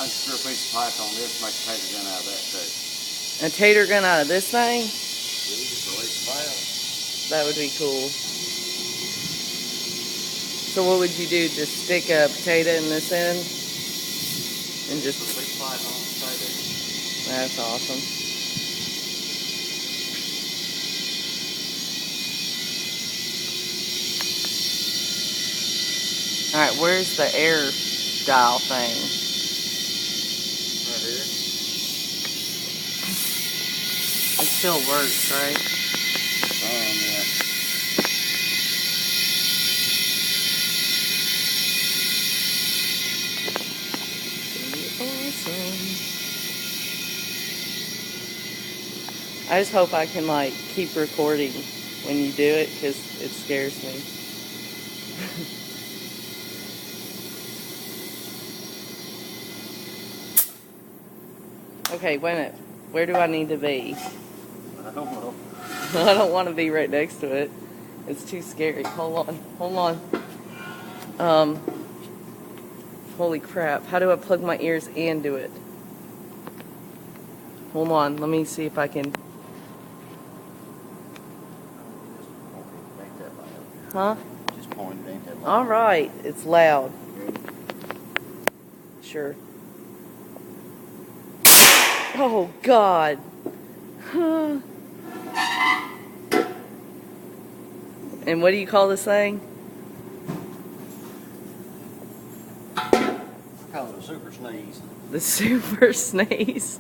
screw a piece of pipe on this, make a tater gun out of that too. A tater gun out of this thing? You just release the valve. That would be cool. So what would you do? Just stick a potato in this end? And just... Put a piece of pipe on the potato. That's awesome. Alright, where's the air dial thing? Right here. It still works, right? Yeah. Awesome. I just hope I can like keep recording when you do it because it scares me. Okay, wait a minute. Where do I need to be? I don't know. I don't want to be right next to it. It's too scary. Hold on. Holy crap. How do I plug my ears and do it? Hold on. Let me see if I can. Huh? Just point it, ain't that loud. Alright. It's loud. Sure. Oh, God. And what do you call this thing? I call it a super sneeze. The super sneeze.